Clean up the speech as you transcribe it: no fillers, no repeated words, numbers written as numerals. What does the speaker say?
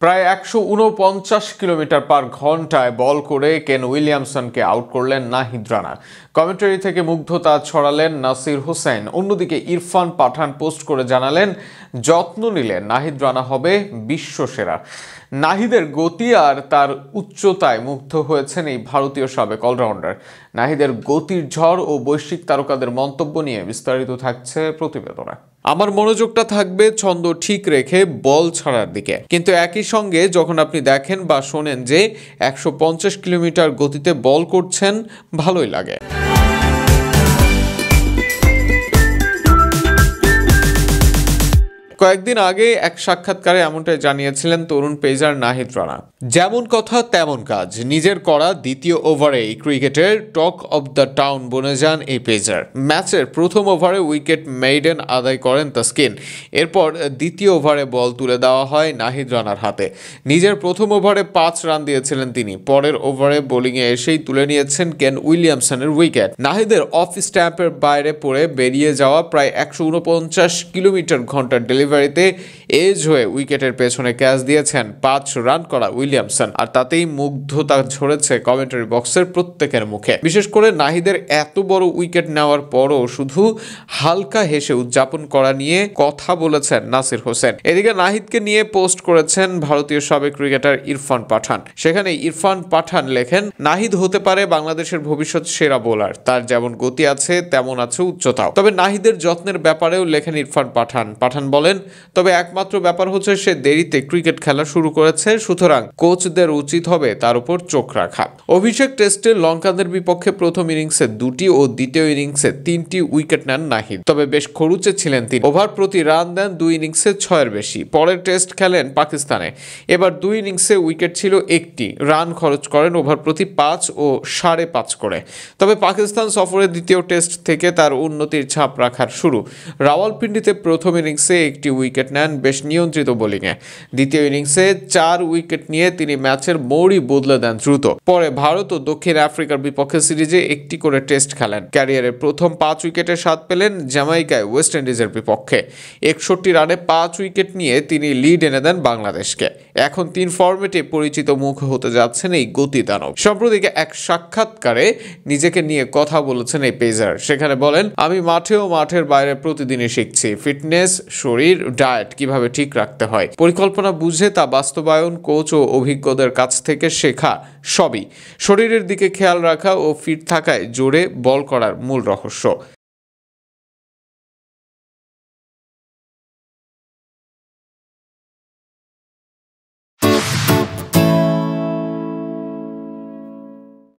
প্রায় ১৪৯ কিলোমিটার পার ঘন্টায় বল করে কেন উইলিয়ামসনকে আউট করলেন নাহিদ রানা। কমেন্টারি থেকে মুগ্ধতা ছড়ালেন নাসির হোসেন। অন্যদিকে ইরফান পাঠান পোস্ট করে জানালেন, যত্ন নিলে নাহিদ রানা হবে বিশ্বসেরা। নাহিদের গতি আর তার উচ্চতায় মুগ্ধ হয়েছেন এই ভারতীয় সাবেক অলরাউন্ডার। নাহিদের গতির ঝড় ও বৈশ্বিক তারকাদের মন্তব্য নিয়ে বিস্তারিত থাকছে প্রতিবেদনে। আমার মনোযোগটা থাকবে ছন্দ ঠিক রেখে বল ছাড়ার দিকে, কিন্তু একই সঙ্গে যখন আপনি দেখেন বা শোনেন যে ১৫০ কিলোমিটার গতিতে বল করছেন, ভালোই লাগে। কয়েকদিন আগে এক সাক্ষাৎকারে এমনটাই জানিয়েছিলেন তরুণ পেসার নাহিদ রানা। যেমন কথা তেমন কাজ, নিজের করা দ্বিতীয় ওভারে ক্রিকেটের টক অব দ্য টাউন বনে যান এই পেসার। ম্যাচের প্রথম ওভারে উইকেট মেইডেন আদায় করেন তাসকিন। এরপর দ্বিতীয় ওভারে বল তুলে দেওয়া হয় নাহিদ রানার হাতে। নিজের প্রথম ওভারে ৫ রান দিয়েছিলেন তিনি। পরের ওভারে বোলিংয়ে এসেই তুলে নিয়েছেন কেন উইলিয়ামসনের উইকেট। নাহিদের অফ স্ট্যাম্পের বাইরে পড়ে বেরিয়ে যাওয়া প্রায় ১৪৯ কিলোমিটার ঘন্টার ডেলিভারিতে এজ হয়ে উইকেটের পেছনে ক্যাচ দিয়েছেন ৫ রান করা উইলিয়ামসন। আর তাতেই মুগ্ধতা ঝরেছে কমেন্টারি বক্সের প্রত্যেকের মুখে। বিশেষ করে নাহিদের এত বড় উইকেট নেওয়ার পরও শুধু হালকা হেসে উদযাপন করা নিয়ে কথা বলেছেন নাসির হোসেন। এদিকে নাহিদকে নিয়ে পোস্ট করেছেন ভারতীয় সাবেক ক্রিকেটার ইরফান পাঠান। সেখানে ইরফান পাঠান লেখেন, নাহিদ হতে পারে বাংলাদেশের ভবিষ্যৎ সেরা বোলার। তার যেমন গতি আছে তেমন আছে উচ্চতাও। তবে নাহিদের যত্নের ব্যাপারেও লেখেন ইরফান পাঠান। পাঠান বলেন, তবে একমাত্র ব্যাপার হচ্ছে সে দেরিতে ক্রিকেট খেলা শুরু করেছে, সুতরাং কোচদের উচিত হবে তার উপর চোখ রাখা। অভিষেক টেস্টে লঙ্কানদের বিপক্ষে প্রথম ইনিংসে ২টি ও দ্বিতীয় ইনিংসে ৩টি উইকেট নেন নাহিদ। তবে বেশ খরুচে ছিলেন তিনি। ওভার প্রতি রান দেন ২ ইনিংসে ৬-এর বেশি। পরের টেস্ট খেলেন পাকিস্তানে। এবার ২ ইনিংসে উইকেট ছিল ১টি। রান খরচ করেন ওভার প্রতি ৫ ও ৫.৫ করে। তবে পাকিস্তান সফরের দ্বিতীয় টেস্ট থেকে তার উন্নতির ছাপ রাখার শুরু। রাওয়ালপিন্ডিতে প্রথম ইনিংসে ১টি উইকেট নেন বেশ নিয়ন্ত্রিত বোলিংয়ে। দ্বিতীয় ইনিংসে ৪ উইকেট নিয়ে তিনি ম্যাচের মোড়ই বদলে দেন দ্রুত। পরে ভারত ও দক্ষিণ আফ্রিকার বিপক্ষে সিরিজে ১টি করে টেস্ট খেলেন। ক্যারিয়ারের প্রথম ৫ উইকেটের স্বাদ পেলেন জ্যামাইকায় ওয়েস্ট ইন্ডিজের বিপক্ষে। ৬১ রানে ৫ উইকেট নিয়ে তিনি লিড এনে দেন বাংলাদেশকে। এখন ৩ ফরম্যাটে পরিচিত মুখ হতে যাচ্ছেন এই গতি দানব। সম্প্রতি এক সাক্ষাৎকারে নিজেকে নিয়ে কথা বলেছেন এই পেসার। সেখানে বলেন, আমি মাঠে ও মাঠের বাইরে প্রতিদিনই শিখছি। ফিটনেস, শরীর, ডায়েট কিভাবে ঠিক রাখতে হয়, পরিকল্পনা বুঝে তা বাস্তবায়ন, কোচ ও অভিজ্ঞদের কাছ থেকে শেখা, সবই শরীরের দিকে খেয়াল রাখা ও ফিট থাকায় জোরে বল করার মূল রহস্য।